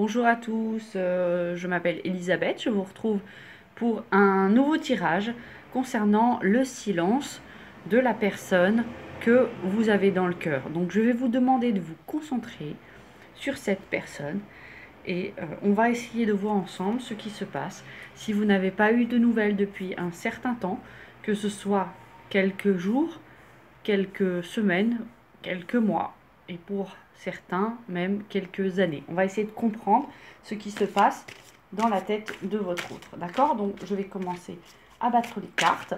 Bonjour à tous, je m'appelle Elisabeth, je vous retrouve pour un nouveau tirage concernant le silence de la personne que vous avez dans le cœur. Donc je vais vous demander de vous concentrer sur cette personne et on va essayer de voir ensemble ce qui se passe. Si vous n'avez pas eu de nouvelles depuis un certain temps, que ce soit quelques jours, quelques semaines, quelques mois, et pour certains même quelques années. On va essayer de comprendre ce qui se passe dans la tête de votre autre. D'accord? Donc je vais commencer à battre les cartes.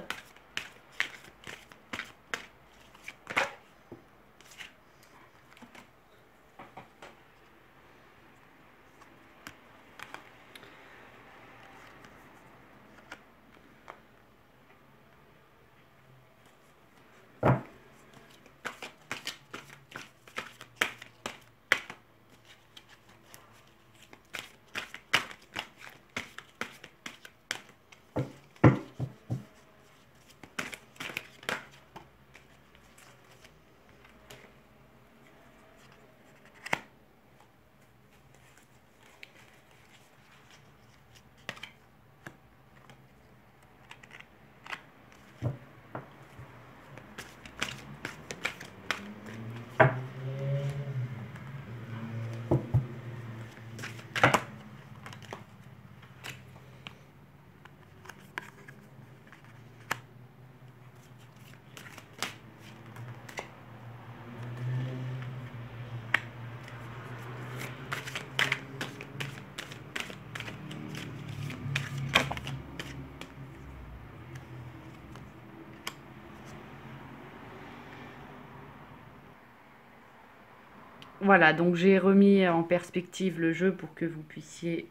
Voilà, donc j'ai remis en perspective le jeu pour que vous puissiez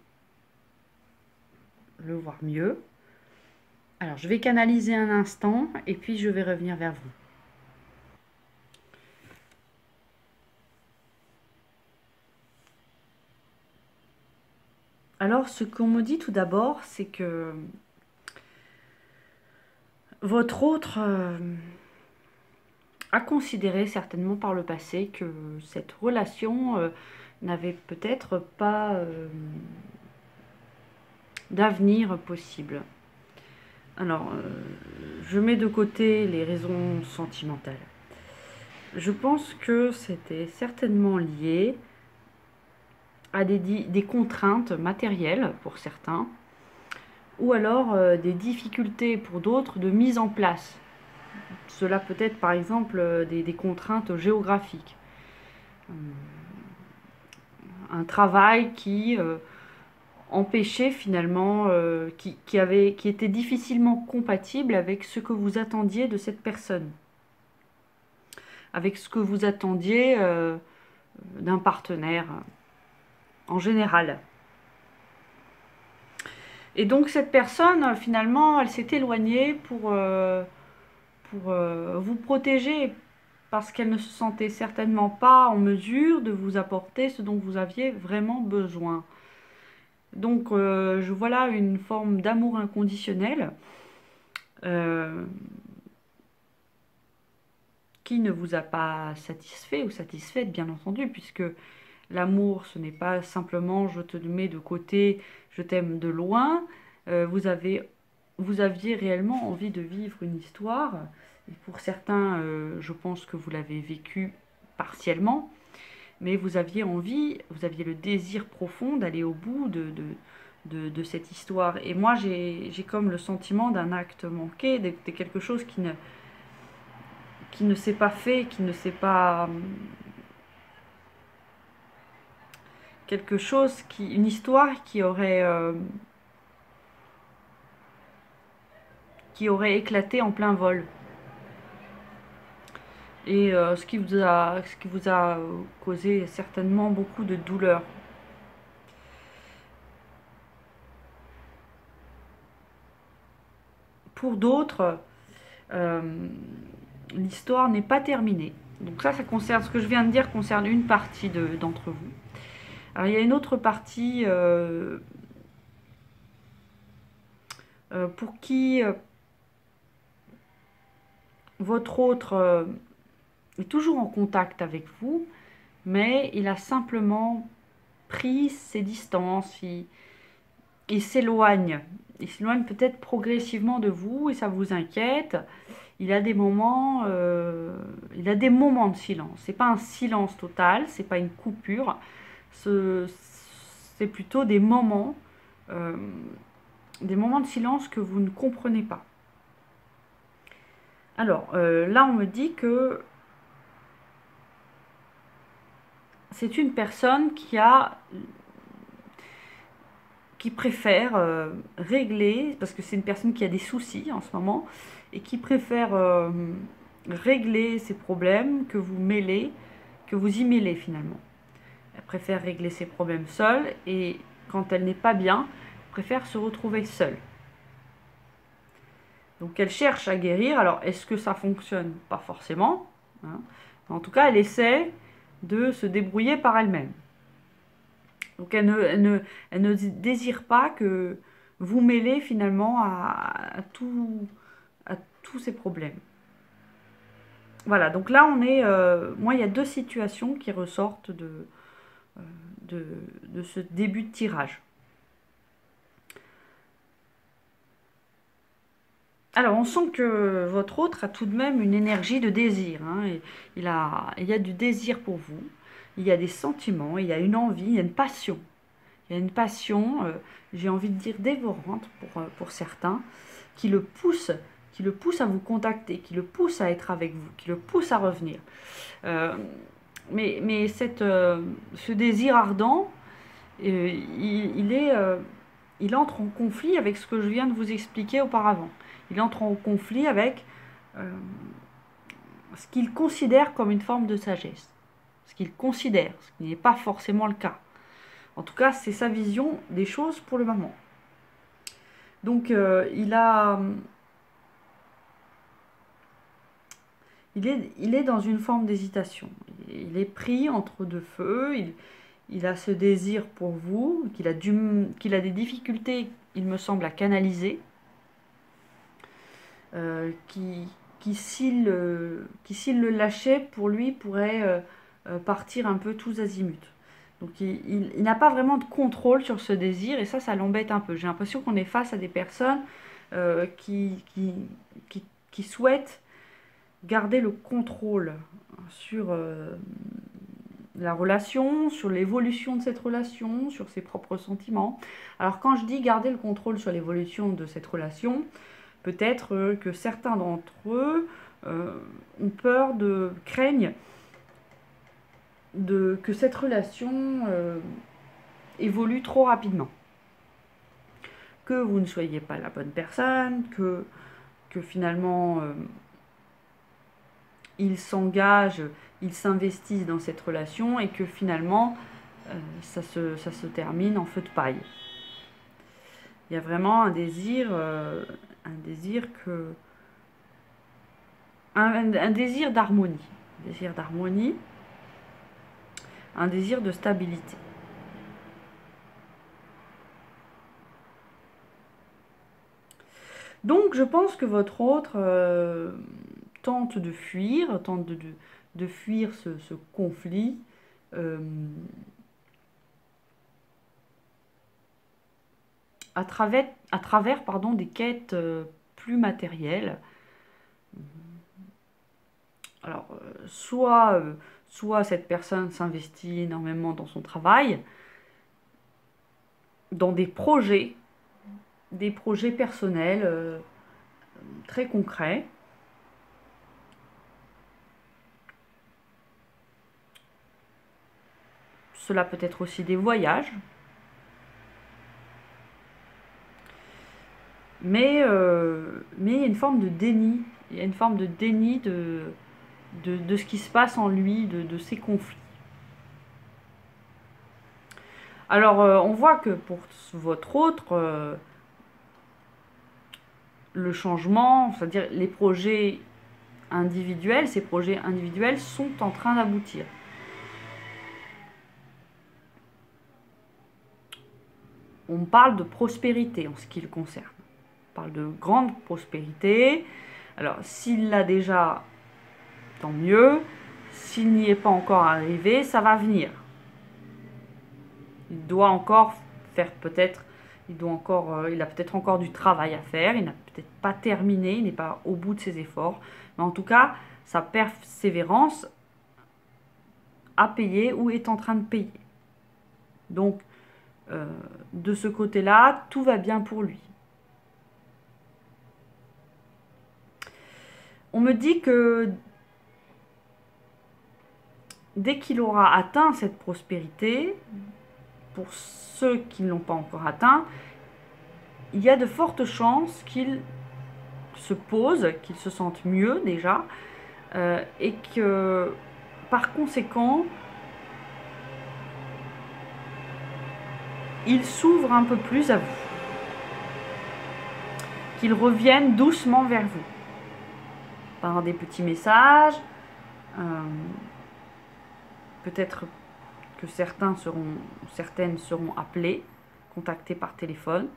le voir mieux. Alors, je vais canaliser un instant et puis je vais revenir vers vous. Alors, ce qu'on me dit tout d'abord, c'est que votre autre a considéré certainement par le passé que cette relation n'avait peut-être pas d'avenir possible. Alors, je mets de côté les raisons sentimentales. Je pense que c'était certainement lié à des contraintes matérielles pour certains, ou alors des difficultés pour d'autres de mise en place. Cela peut être par exemple des contraintes géographiques. Un travail qui empêchait finalement, qui était difficilement compatible avec ce que vous attendiez de cette personne. Avec ce que vous attendiez d'un partenaire en général. Et donc cette personne, finalement, elle s'est éloignée pour vous protéger parce qu'elle ne se sentait certainement pas en mesure de vous apporter ce dont vous aviez vraiment besoin. Donc je vois là une forme d'amour inconditionnel qui ne vous a pas satisfait ou satisfaite, bien entendu, puisque l'amour, ce n'est pas simplement je te mets de côté, je t'aime de loin. Vous aviez réellement envie de vivre une histoire. Et pour certains, je pense que vous l'avez vécu partiellement, mais vous aviez envie, vous aviez le désir profond d'aller au bout de cette histoire. Et moi, j'ai comme le sentiment d'un acte manqué, de quelque chose qui ne s'est pas fait, qui ne s'est pas... quelque chose une histoire qui aurait éclaté en plein vol. Et ce qui vous a causé certainement beaucoup de douleur. Pour d'autres, l'histoire n'est pas terminée. Donc ça concerne, ce que je viens de dire concerne une partie d'entre vous. Alors il y a une autre partie pour qui votre autre est toujours en contact avec vous, mais il a simplement pris ses distances, il s'éloigne. Il s'éloigne peut-être progressivement de vous et ça vous inquiète. Il a des moments de silence. C'est pas un silence total, c'est pas une coupure. C'est plutôt euh, des moments de silence que vous ne comprenez pas. Alors là, on me dit que c'est une personne qui préfère régler, parce que c'est une personne qui a des soucis en ce moment, et qui préfère régler ses problèmes que vous y mêlez finalement. Elle préfère régler ses problèmes seule, et quand elle n'est pas bien, préfère se retrouver seule. Donc elle cherche à guérir. Alors est-ce que ça fonctionne? Pas forcément, hein. En tout cas, elle essaie de se débrouiller par elle-même. Donc elle ne désire pas que vous mêlez finalement à tous ces problèmes. Voilà, donc là on est... moi il y a deux situations qui ressortent de ce début de tirage. Alors on sent que votre autre a tout de même une énergie de désir, hein, et il y a du désir pour vous, il y a des sentiments, il y a une envie, il y a une passion. Il y a une passion, j'ai envie de dire dévorante pour certains, qui le pousse à vous contacter, qui le pousse à être avec vous, qui le pousse à revenir. Mais ce désir ardent, il entre en conflit avec ce que je viens de vous expliquer auparavant. Il entre en conflit avec ce qu'il considère comme une forme de sagesse. Ce qu'il considère, ce qui n'est pas forcément le cas. En tout cas, c'est sa vision des choses pour le moment. Donc, il est dans une forme d'hésitation. Il est pris entre deux feux. Il a ce désir pour vous, qu'il a des difficultés, il me semble, à canaliser. Qui s'il le lâchait, pour lui, pourrait partir un peu tous azimuts. Donc il n'a pas vraiment de contrôle sur ce désir et ça l'embête un peu. J'ai l'impression qu'on est face à des personnes qui souhaitent garder le contrôle sur la relation, sur l'évolution de cette relation, sur ses propres sentiments. Alors quand je dis garder le contrôle sur l'évolution de cette relation, peut-être que certains d'entre eux ont peur, craignent que cette relation évolue trop rapidement. Que vous ne soyez pas la bonne personne, que finalement ils s'engagent, ils s'investissent dans cette relation et que finalement ça se termine en feu de paille. Il y a vraiment un désir d'harmonie. Un désir de stabilité. Donc je pense que votre autre tente de fuir, de fuir ce conflit. À travers des quêtes plus matérielles. Alors, soit cette personne s'investit énormément dans son travail, dans des projets personnels très concrets. Cela peut être aussi des voyages. Mais il y a une forme de déni. Il y a une forme de déni de ce qui se passe en lui, de ses conflits. Alors, on voit que pour votre autre, le changement, c'est-à-dire les projets individuels, ces projets individuels sont en train d'aboutir. On parle de prospérité en ce qui le concerne. On parle de grande prospérité. Alors, s'il l'a déjà, tant mieux. S'il n'y est pas encore arrivé, ça va venir. Il doit encore faire peut-être, il a peut-être encore du travail à faire, il n'a peut-être pas terminé, il n'est pas au bout de ses efforts. Mais en tout cas, sa persévérance a payé ou est en train de payer. Donc, de ce côté-là, tout va bien pour lui. On me dit que dès qu'il aura atteint cette prospérité, pour ceux qui ne l'ont pas encore atteint, il y a de fortes chances qu'il se pose, qu'il se sente mieux déjà, et que par conséquent, il s'ouvre un peu plus à vous, qu'il revienne doucement vers vous, par des petits messages, peut-être que certaines seront appelées, contactées par téléphone.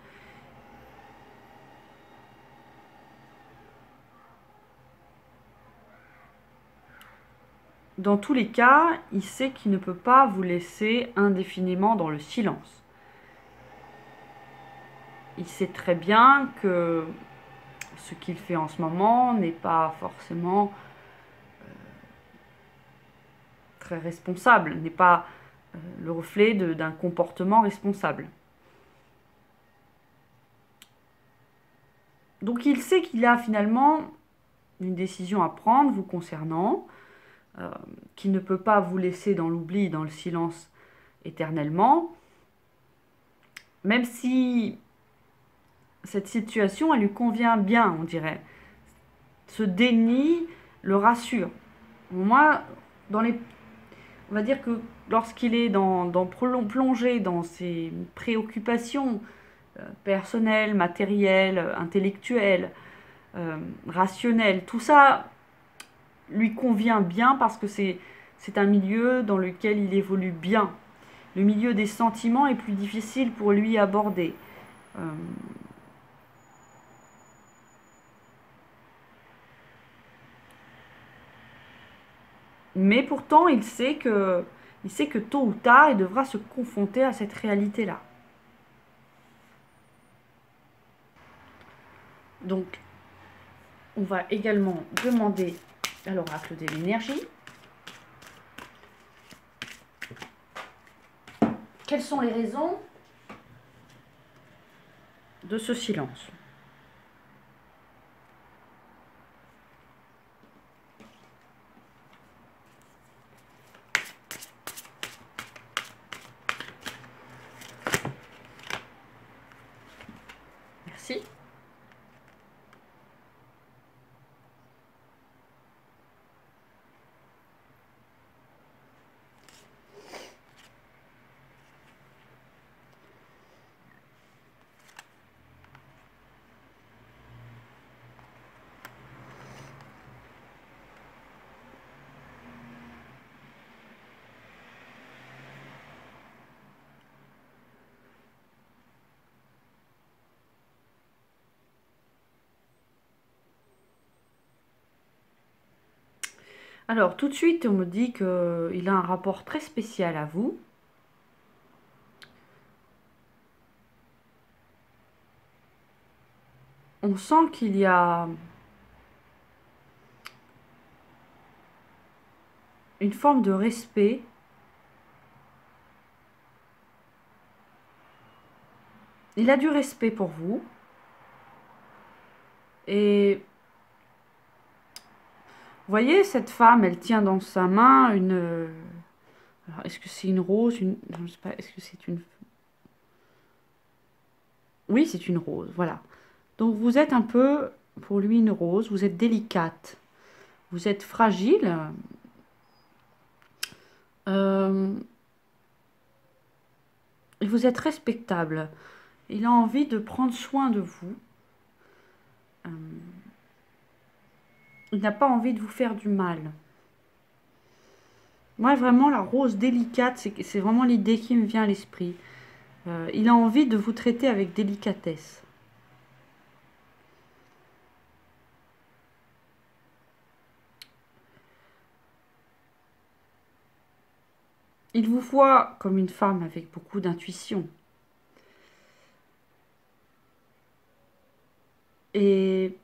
Dans tous les cas, il sait qu'il ne peut pas vous laisser indéfiniment dans le silence. Il sait très bien que ce qu'il fait en ce moment n'est pas forcément très responsable, n'est pas le reflet d'un comportement responsable. Donc il sait qu'il a finalement une décision à prendre vous concernant, qu'il ne peut pas vous laisser dans l'oubli, dans le silence éternellement, même si cette situation, elle lui convient bien, on dirait. Ce déni le rassure. Moi, on va dire que lorsqu'il est plongé dans ses préoccupations personnelles, matérielles, intellectuelles, rationnelles, tout ça lui convient bien parce que c'est un milieu dans lequel il évolue bien. Le milieu des sentiments est plus difficile pour lui à aborder. Mais pourtant, il sait que tôt ou tard, il devra se confronter à cette réalité-là. Donc, on va également demander à l'oracle de l'énergie quelles sont les raisons de ce silence. Merci. Alors, tout de suite, on me dit qu'il a un rapport très spécial à vous. On sent qu'il y a une forme de respect. Il a du respect pour vous. Et vous voyez, cette femme, elle tient dans sa main une... Alors, est-ce que c'est une rose Je ne sais pas, est-ce que c'est une... Oui, c'est une rose, voilà. Donc, vous êtes un peu, pour lui, une rose. Vous êtes délicate. Vous êtes fragile. Et vous êtes respectable. Il a envie de prendre soin de vous. Il n'a pas envie de vous faire du mal. Moi, vraiment, la rose délicate, c'est vraiment l'idée qui me vient à l'esprit. Il a envie de vous traiter avec délicatesse. Il vous voit comme une femme avec beaucoup d'intuition. Et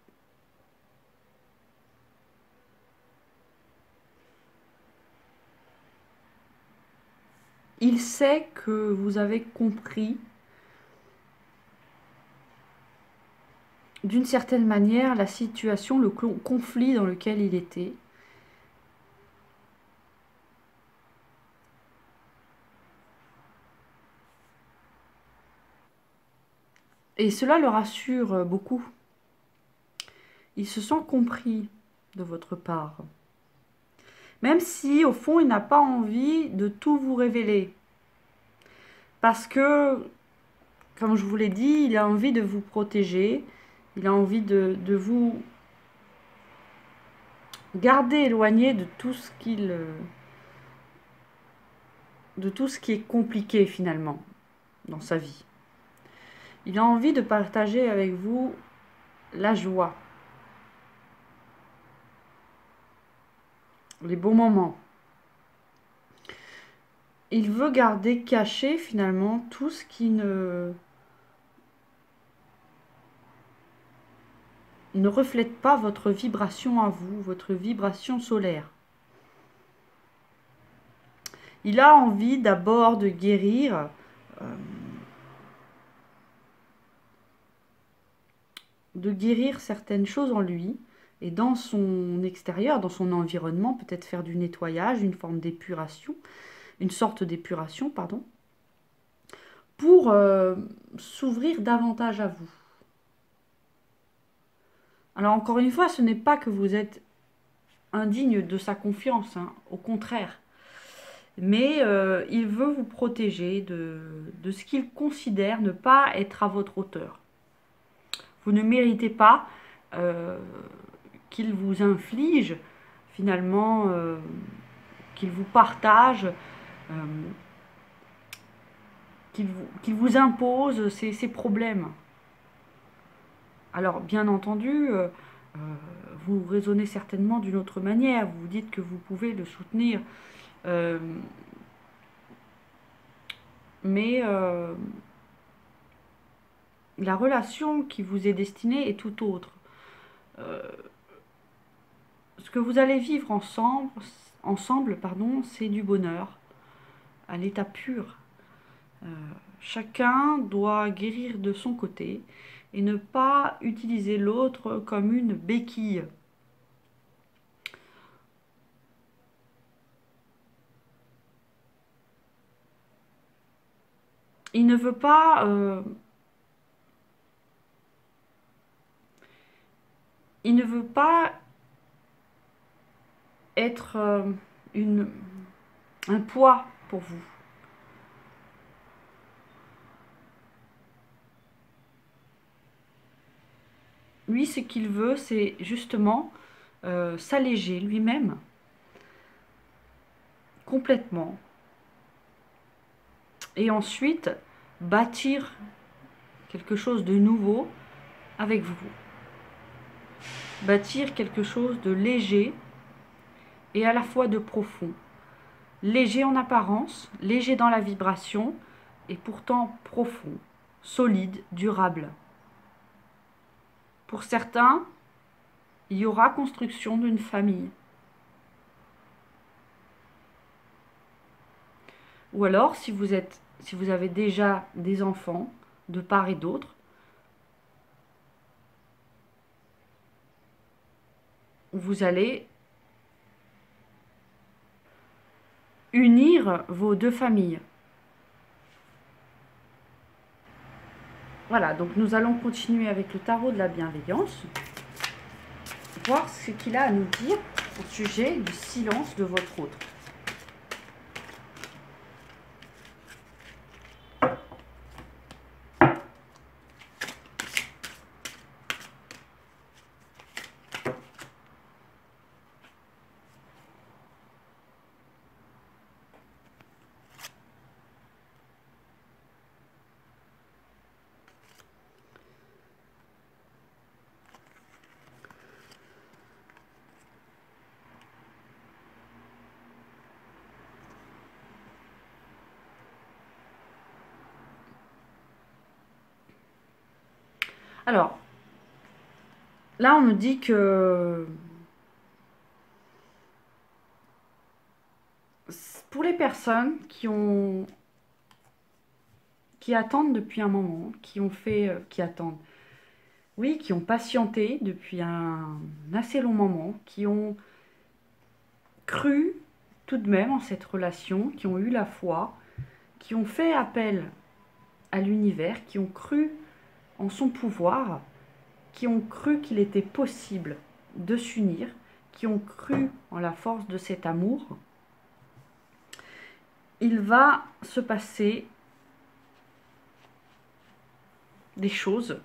il sait que vous avez compris d'une certaine manière la situation, le conflit dans lequel il était. Et cela le rassure beaucoup. Il se sent compris de votre part. Même si, au fond, il n'a pas envie de tout vous révéler. Parce que, comme je vous l'ai dit, il a envie de vous protéger. Il a envie de vous garder éloigné de tout ce de tout ce qui est compliqué finalement dans sa vie. Il a envie de partager avec vous la joie, les bons moments. Il veut garder caché finalement tout ce qui ne reflète pas votre vibration à vous, votre vibration solaire. Il a envie d'abord de guérir certaines choses en lui et dans son extérieur, dans son environnement, peut-être faire du nettoyage, une forme d'épuration, une sorte d'épuration, pardon, pour s'ouvrir davantage à vous. Alors encore une fois, ce n'est pas que vous êtes indigne de sa confiance, hein, au contraire. Mais il veut vous protéger de ce qu'il considère ne pas être à votre hauteur. Vous ne méritez pas qu'il vous inflige, finalement, qu'il vous partage, euh, qu'il vous impose ses problèmes. Alors, bien entendu, vous raisonnez certainement d'une autre manière. Vous vous dites que vous pouvez le soutenir. Euh, mais la relation qui vous est destinée est tout autre. Euh, ce que vous allez vivre ensemble, pardon, c'est du bonheur à l'état pur. Euh, Chacun doit guérir de son côté et ne pas utiliser l'autre comme une béquille. Il ne veut pas, il ne veut pas être un poids pour vous. Lui, ce qu'il veut, c'est justement s'alléger lui-même complètement et ensuite bâtir quelque chose de nouveau avec vous. Bâtir quelque chose de léger et à la fois de profond. Léger en apparence, léger dans la vibration et pourtant profond, solide, durable. Pour certains, il y aura construction d'une famille. Ou alors, si vous avez déjà des enfants de part et d'autre, vous allez unir vos deux familles. Voilà, donc nous allons continuer avec le tarot de la bienveillance, voir ce qu'il a à nous dire au sujet du silence de votre autre. Alors, là, on me dit que pour les personnes qui attendent depuis un moment, qui attendent, oui, qui ont patienté depuis un assez long moment, qui ont cru tout de même en cette relation, qui ont eu la foi, qui ont fait appel à l'univers, qui ont cru en son pouvoir, qui ont cru qu'il était possible de s'unir, qui ont cru en la force de cet amour, il va se passer des choses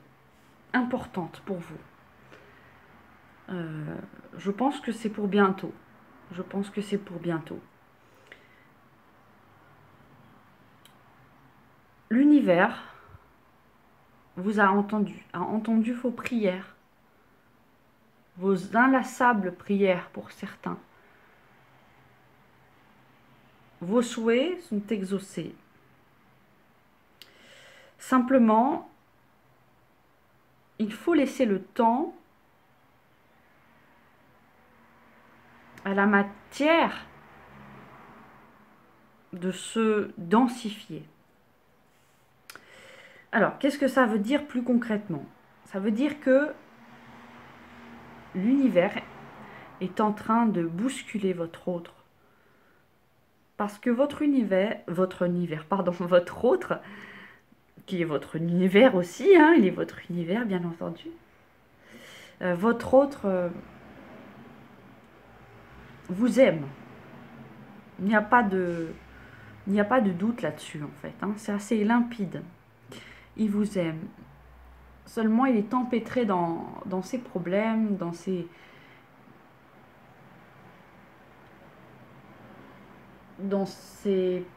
importantes pour vous. Je pense que c'est pour bientôt. Je pense que c'est pour bientôt. L'univers vous a entendu vos prières, vos inlassables prières pour certains. Vos souhaits sont exaucés. Simplement, il faut laisser le temps à la matière de se densifier. Alors, qu'est-ce que ça veut dire plus concrètement? Ça veut dire que l'univers est en train de bousculer votre autre. Parce que votre autre, qui est votre univers aussi, hein, il est votre univers bien entendu, votre autre vous aime. Il n'y a pas de doute là-dessus en fait, hein, c'est assez limpide. Il vous aime. Seulement, il est empêtré dans ses problèmes, dans ses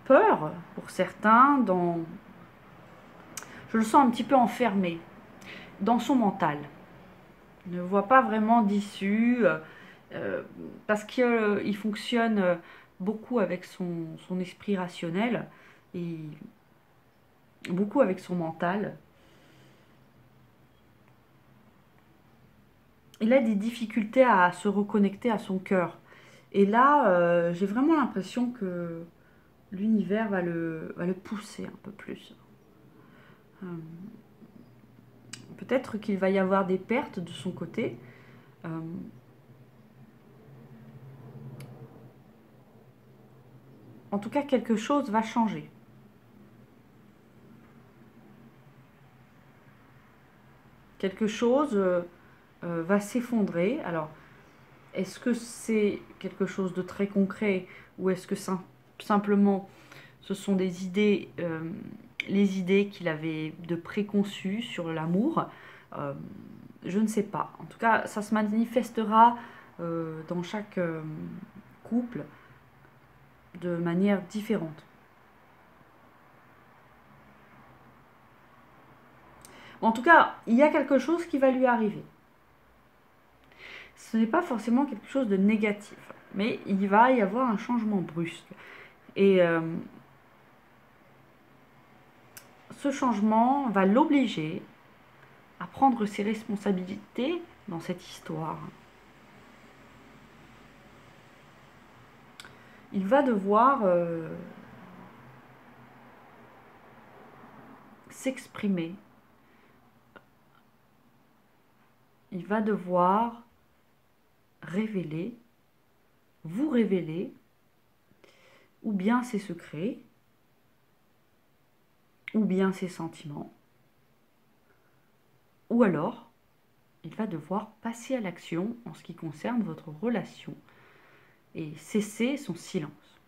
peurs pour certains, je le sens un petit peu enfermé dans son mental. Il ne voit pas vraiment d'issue parce qu'il fonctionne beaucoup avec son esprit rationnel et beaucoup avec son mental. Il a des difficultés à se reconnecter à son cœur. Et là, j'ai vraiment l'impression que l'univers va le pousser un peu plus. Peut-être qu'il va y avoir des pertes de son côté. En tout cas, quelque chose va changer. Quelque chose va s'effondrer. Alors, est-ce que c'est quelque chose de très concret ou est-ce que simplement ce sont des idées, les idées qu'il avait de préconçues sur l'amour? Je ne sais pas. En tout cas, ça se manifestera dans chaque couple de manière différente. En tout cas, il y a quelque chose qui va lui arriver. Ce n'est pas forcément quelque chose de négatif, mais il va y avoir un changement brusque. Et ce changement va l'obliger à prendre ses responsabilités dans cette histoire. Il va devoir s'exprimer. Il va devoir révéler, vous révéler, ou bien ses secrets, ou bien ses sentiments, ou alors il va devoir passer à l'action en ce qui concerne votre relation et cesser son silence.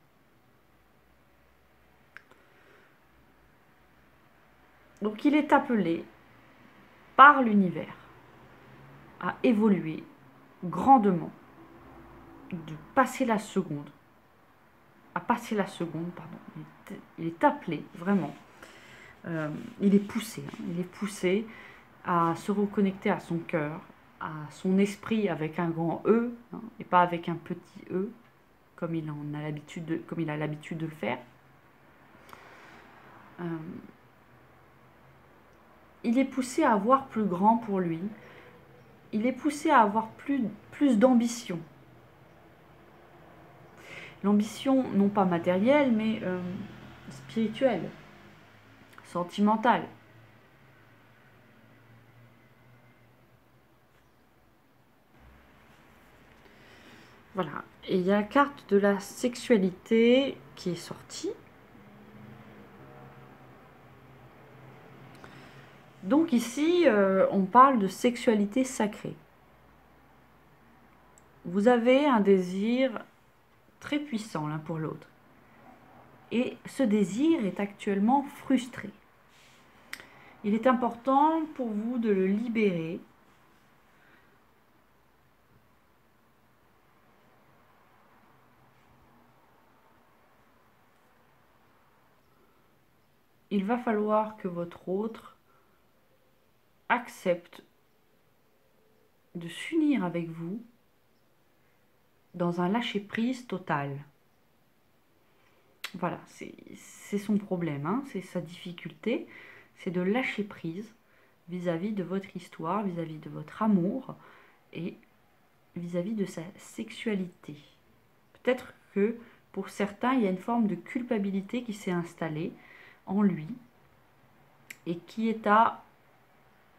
Donc il est appelé par l'univers à évoluer grandement, de passer la seconde, pardon. Il est appelé vraiment, il est poussé, hein, il est poussé à se reconnecter à son cœur, à son esprit avec un grand E, hein, et pas avec un petit E, comme il a l'habitude de le faire. il est poussé à voir plus grand pour lui. Il est poussé à avoir plus d'ambition. L'ambition, non pas matérielle, mais spirituelle, sentimentale. Voilà. Et il y a la carte de la sexualité qui est sortie. Donc ici, on parle de sexualité sacrée. Vous avez un désir très puissant l'un pour l'autre. Et ce désir est actuellement frustré. Il est important pour vous de le libérer. Il va falloir que votre autre accepte de s'unir avec vous dans un lâcher-prise total. Voilà, c'est son problème, hein, c'est sa difficulté, c'est de lâcher prise vis-à-vis de votre histoire, vis-à-vis de votre amour et vis-à-vis de sa sexualité. Peut-être que pour certains, il y a une forme de culpabilité qui s'est installée en lui et qui est à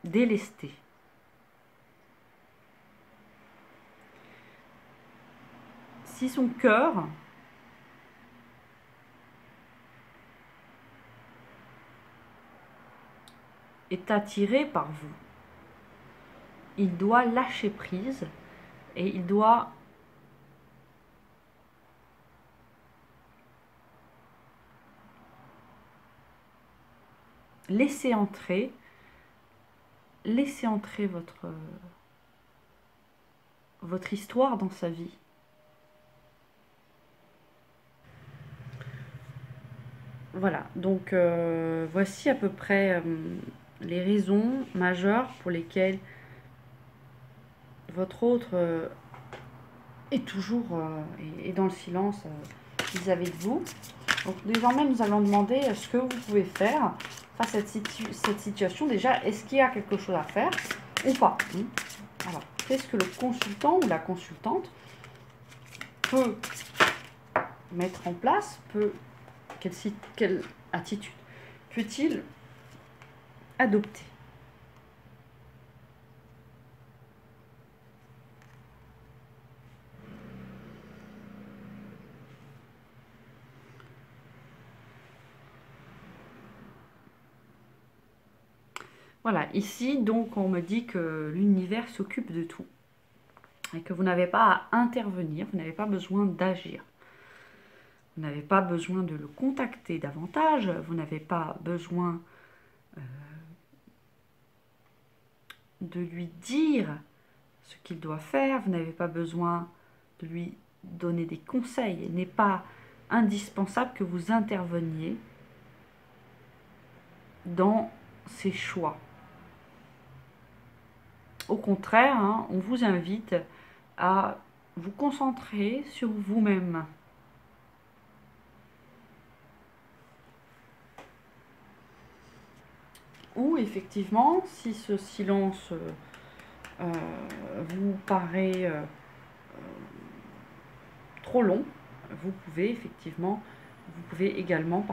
délester. Si son cœur est attiré par vous, il doit lâcher prise et il doit laisser entrer votre histoire dans sa vie. Voilà, donc voici à peu près les raisons majeures pour lesquelles votre autre est toujours est dans le silence vis-à-vis de vous. Donc désormais, nous allons demander ce que vous pouvez faire face à cette situation. Déjà, est-ce qu'il y a quelque chose à faire ou pas? Alors, qu'est-ce que le consultant ou la consultante peut mettre en place, quelle attitude peut-il adopter? Voilà, ici, donc, on me dit que l'univers s'occupe de tout et que vous n'avez pas à intervenir, vous n'avez pas besoin d'agir. Vous n'avez pas besoin de le contacter davantage, vous n'avez pas besoin de lui dire ce qu'il doit faire, vous n'avez pas besoin de lui donner des conseils. Il n'est pas indispensable que vous interveniez dans ses choix. Au contraire, hein, on vous invite à vous concentrer sur vous-même. Ou effectivement, si ce silence vous paraît trop long, vous pouvez également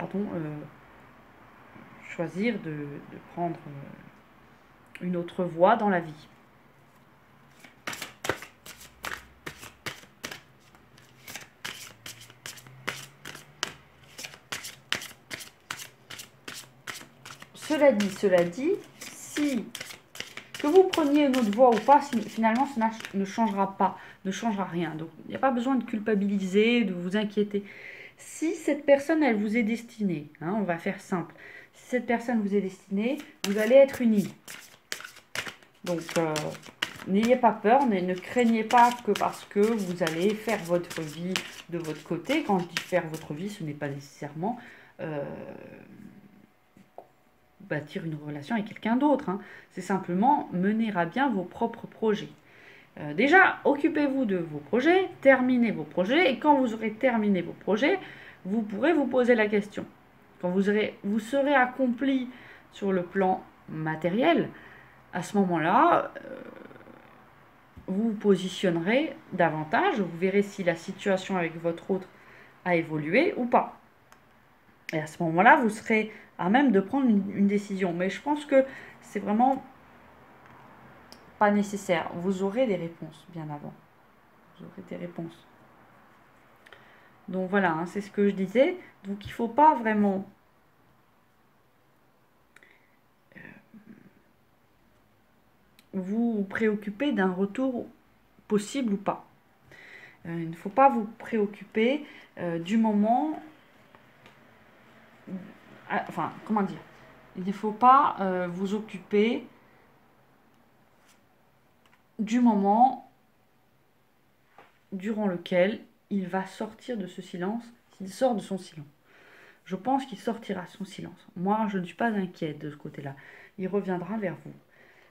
choisir de prendre une autre voie dans la vie. Cela dit, si que vous preniez une autre voie ou pas, finalement, cela ne changera pas, ne changera rien. Donc, il n'y a pas besoin de culpabiliser, de vous inquiéter. Si cette personne, elle vous est destinée, hein, on va faire simple. Si cette personne vous est destinée, vous allez être unis. Donc, n'ayez pas peur, ne craignez pas que parce que vous allez faire votre vie de votre côté. Quand je dis faire votre vie, ce n'est pas nécessairement bâtir une relation avec quelqu'un d'autre. Hein. C'est simplement mener à bien vos propres projets. Déjà, occupez-vous de vos projets, terminez vos projets, et quand vous aurez terminé vos projets, vous pourrez vous poser la question. Quand vous serez accompli sur le plan matériel, à ce moment-là, vous vous positionnerez davantage, vous verrez si la situation avec votre autre a évolué ou pas. Et à ce moment-là, vous serez à même de prendre une décision. Mais je pense que c'est vraiment pas nécessaire. Vous aurez des réponses bien avant. Vous aurez des réponses. Donc voilà, hein, c'est ce que je disais. Donc il ne faut pas vraiment vous préoccuper d'un retour possible ou pas. Il ne faut pas vous préoccuper du moment... Enfin, comment dire? Il ne faut pas vous occuper du moment durant lequel il va sortir de ce silence, s'il sort de son silence. Je pense qu'il sortira de son silence. Moi, je ne suis pas inquiète de ce côté-là. Il reviendra vers vous.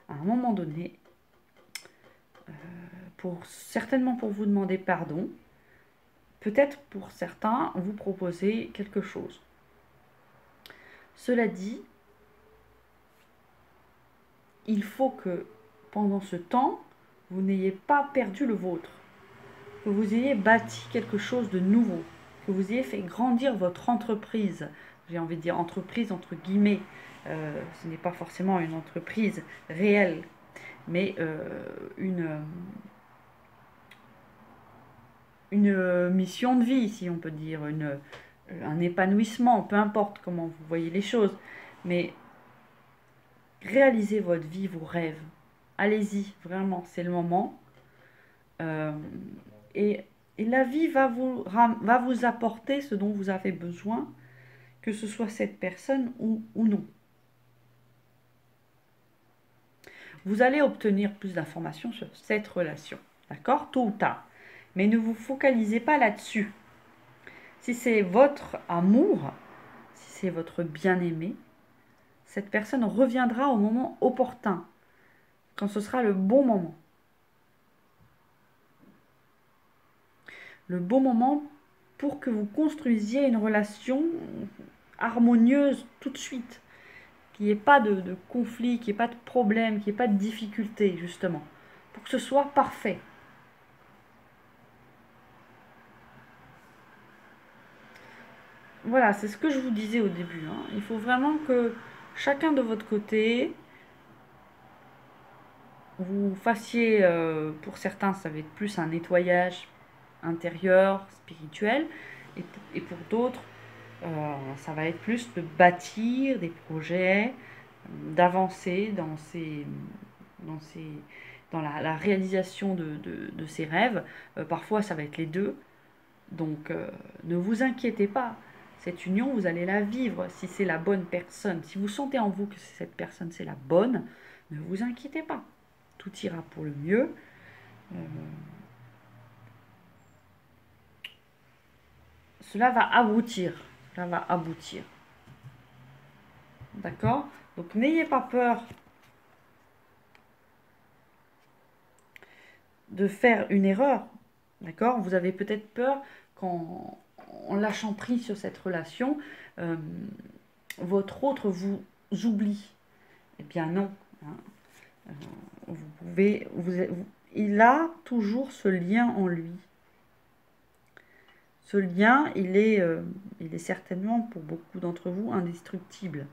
À un moment donné, certainement pour vous demander pardon, peut-être pour certains, vous proposer quelque chose. Cela dit, il faut que pendant ce temps, vous n'ayez pas perdu le vôtre, que vous ayez bâti quelque chose de nouveau, que vous ayez fait grandir votre entreprise. J'ai envie de dire entreprise entre guillemets. Ce n'est pas forcément une entreprise réelle, mais une mission de vie, si on peut dire, un épanouissement, peu importe comment vous voyez les choses. Mais réalisez votre vie, vos rêves. Allez-y, vraiment, c'est le moment. Et la vie va vous apporter ce dont vous avez besoin, que ce soit cette personne ou non. Vous allez obtenir plus d'informations sur cette relation, d'accord? Tôt ou tard. Mais ne vous focalisez pas là-dessus. Si c'est votre amour, si c'est votre bien-aimé, cette personne reviendra au moment opportun, quand ce sera le bon moment. Le bon moment pour que vous construisiez une relation harmonieuse tout de suite. Qu'il n'y ait pas de conflit, qu'il n'y ait pas de problème, qu'il n'y ait pas de difficulté, justement. Pour que ce soit parfait. Voilà, c'est ce que je vous disais au début. Hein. Il faut vraiment que chacun de votre côté, vous fassiez, pour certains, ça va être plus un nettoyage intérieur, spirituel, et pour d'autres, ça va être plus de bâtir des projets, d'avancer dans la réalisation de ces rêves. Parfois, ça va être les deux. Donc, ne vous inquiétez pas. Cette union, vous allez la vivre si c'est la bonne personne. Si vous sentez en vous que cette personne, c'est la bonne, ne vous inquiétez pas. Tout ira pour le mieux. Cela va aboutir. Cela va aboutir. D'accord? Donc, n'ayez pas peur de faire une erreur. D'accord? Vous avez peut-être peur qu'en lâchant prise sur cette relation, votre autre vous oublie. Eh bien non. Hein. Il a toujours ce lien en lui. Ce lien, il est certainement pour beaucoup d'entre vous indestructible.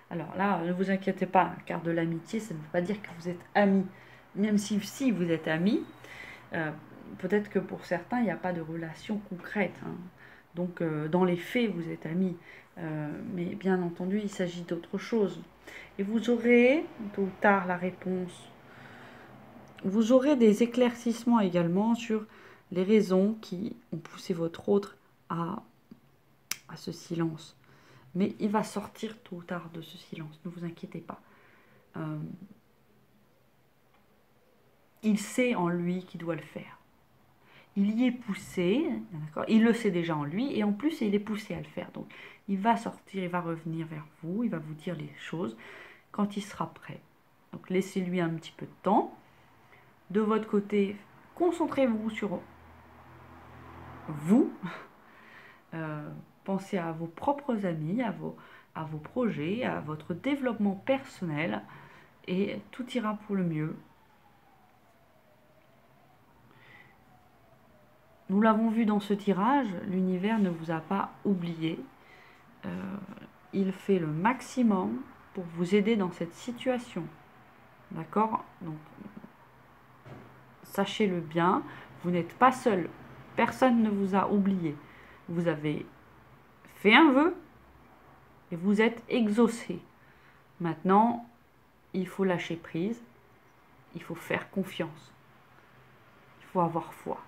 Alors là, ne vous inquiétez pas, car de l'amitié, ça ne veut pas dire que vous êtes amis. Même si vous êtes amis, peut-être que pour certains, il n'y a pas de relation concrète. Hein. Donc, dans les faits, vous êtes amis. Mais bien entendu, il s'agit d'autre chose. Et vous aurez, tôt ou tard, la réponse. Vous aurez des éclaircissements également sur les raisons qui ont poussé votre autre à ce silence. Mais il va sortir tôt ou tard de ce silence, ne vous inquiétez pas. Il sait en lui qu'il doit le faire. Il y est poussé, d'accord? Il le sait déjà en lui, et en plus, il est poussé à le faire. Donc, il va sortir, il va revenir vers vous, il va vous dire les choses quand il sera prêt. Donc, laissez-lui un petit peu de temps. De votre côté, concentrez-vous sur vous. Pensez à vos propres amis, à à vos projets, à votre développement personnel et tout ira pour le mieux. Nous l'avons vu dans ce tirage, l'univers ne vous a pas oublié. Il fait le maximum pour vous aider dans cette situation. D'accord? Donc, sachez-le bien, vous n'êtes pas seul. Personne ne vous a oublié. Vous avez fait un vœu et vous êtes exaucé. Maintenant, il faut lâcher prise. Il faut faire confiance. Il faut avoir foi.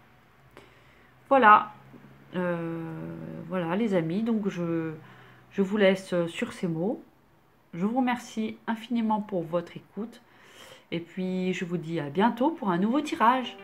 Voilà. Voilà les amis. Donc je vous laisse sur ces mots. Je vous remercie infiniment pour votre écoute. Et puis je vous dis à bientôt pour un nouveau tirage.